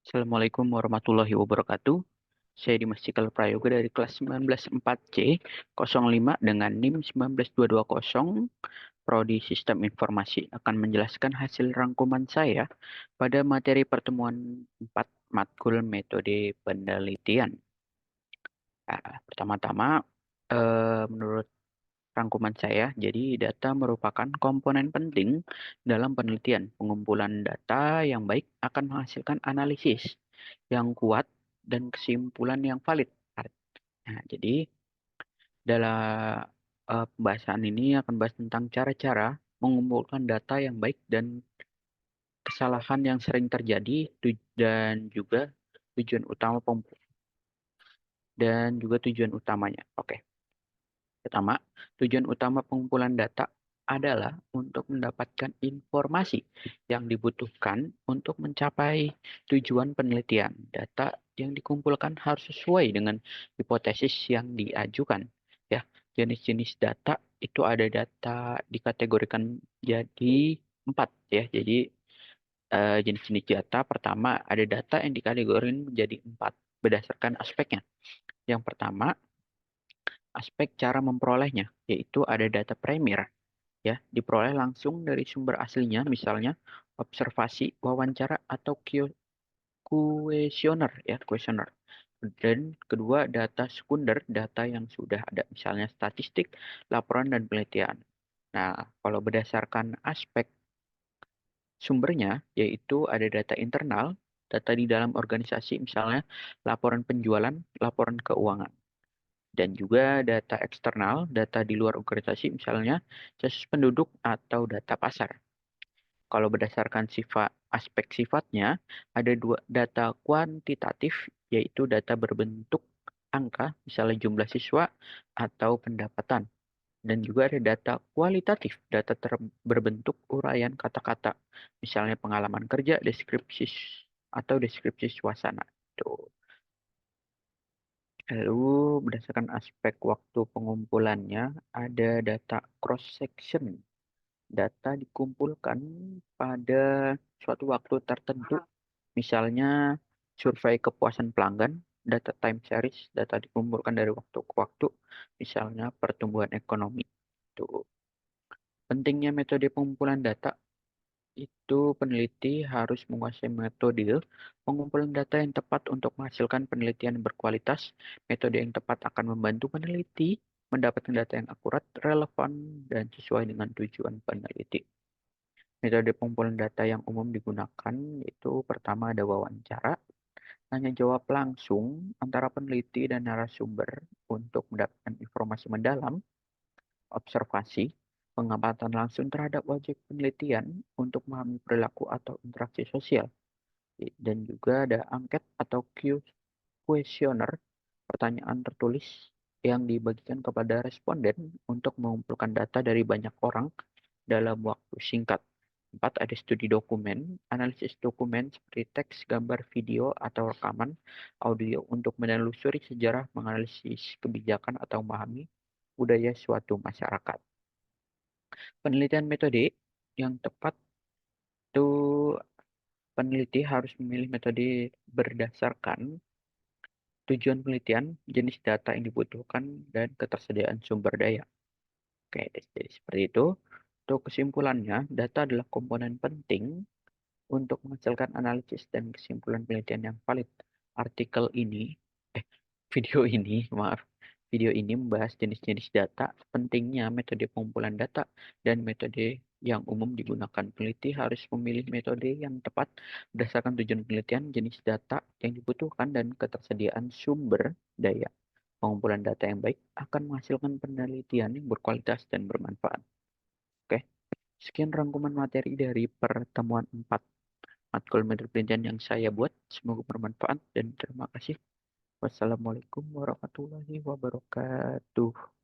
Assalamualaikum warahmatullahi wabarakatuh. Saya Dimas Cikal Prayoga dari kelas 19 4C 05 dengan NIM 19220, Prodi Sistem Informasi, akan menjelaskan hasil rangkuman saya pada materi pertemuan 4 matkul metode penelitian. Pertama-tama, menurut rangkuman saya, jadi data merupakan komponen penting dalam penelitian. Pengumpulan data yang baik akan menghasilkan analisis yang kuat dan kesimpulan yang valid. Nah, jadi dalam pembahasan ini akan bahas tentang cara-cara mengumpulkan data yang baik dan kesalahan yang sering terjadi dan juga tujuan utama tujuan utamanya. Oke. Pertama, tujuan utama pengumpulan data adalah untuk mendapatkan informasi yang dibutuhkan untuk mencapai tujuan penelitian. Data yang dikumpulkan harus sesuai dengan hipotesis yang diajukan. Ya, jenis-jenis data itu ada data dikategorikan jadi 4 ya. Jadi jenis-jenis data pertama ada data yang dikategorikan menjadi 4 berdasarkan aspeknya. Yang pertama, aspek cara memperolehnya, yaitu ada data primer, ya, diperoleh langsung dari sumber aslinya, misalnya observasi, wawancara, atau kuesioner, ya, kuesioner. Dan kedua, data sekunder, data yang sudah ada, misalnya statistik, laporan, dan penelitian. Nah, kalau berdasarkan aspek sumbernya, yaitu ada data internal, data di dalam organisasi, misalnya laporan penjualan, laporan keuangan. Dan juga data eksternal, data di luar organisasi, misalnya census penduduk atau data pasar. Kalau berdasarkan sifat aspek sifatnya, ada dua data kuantitatif, yaitu data berbentuk angka, misalnya jumlah siswa atau pendapatan. Dan juga ada data kualitatif, data berbentuk uraian kata-kata, misalnya pengalaman kerja, deskripsi atau deskripsi suasana. Tuh. Lalu berdasarkan aspek waktu pengumpulannya, ada data cross section. Data dikumpulkan pada suatu waktu tertentu, misalnya survei kepuasan pelanggan, data time series, data dikumpulkan dari waktu ke waktu, misalnya pertumbuhan ekonomi. Tuh. Pentingnya metode pengumpulan data itu peneliti harus menguasai metode pengumpulan data yang tepat untuk menghasilkan penelitian yang berkualitas. Metode yang tepat akan membantu peneliti mendapatkan data yang akurat, relevan, dan sesuai dengan tujuan peneliti. Metode pengumpulan data yang umum digunakan yaitu pertama ada wawancara, tanya jawab langsung antara peneliti dan narasumber untuk mendapatkan informasi mendalam, observasi, pengamatan langsung terhadap objek penelitian untuk memahami perilaku atau interaksi sosial. Dan juga ada angket atau kuesioner, pertanyaan tertulis yang dibagikan kepada responden untuk mengumpulkan data dari banyak orang dalam waktu singkat. 4. Ada studi dokumen, analisis dokumen seperti teks, gambar, video, atau rekaman audio untuk menelusuri sejarah, menganalisis kebijakan, atau memahami budaya suatu masyarakat. Penelitian metode yang tepat itu peneliti harus memilih metode berdasarkan tujuan penelitian, jenis data yang dibutuhkan, dan ketersediaan sumber daya. Oke, jadi seperti itu. Untuk kesimpulannya, data adalah komponen penting untuk menghasilkan analisis dan kesimpulan penelitian yang valid. Artikel ini, eh, video ini, maaf, video ini membahas jenis-jenis data, pentingnya metode pengumpulan data, dan metode yang umum digunakan. Peneliti harus memilih metode yang tepat berdasarkan tujuan penelitian, jenis data yang dibutuhkan, dan ketersediaan sumber daya. Pengumpulan data yang baik akan menghasilkan penelitian yang berkualitas dan bermanfaat. Oke, sekian rangkuman materi dari pertemuan 4 matkul metode penelitian yang saya buat. Semoga bermanfaat dan terima kasih. Wassalamualaikum warahmatullahi wabarakatuh.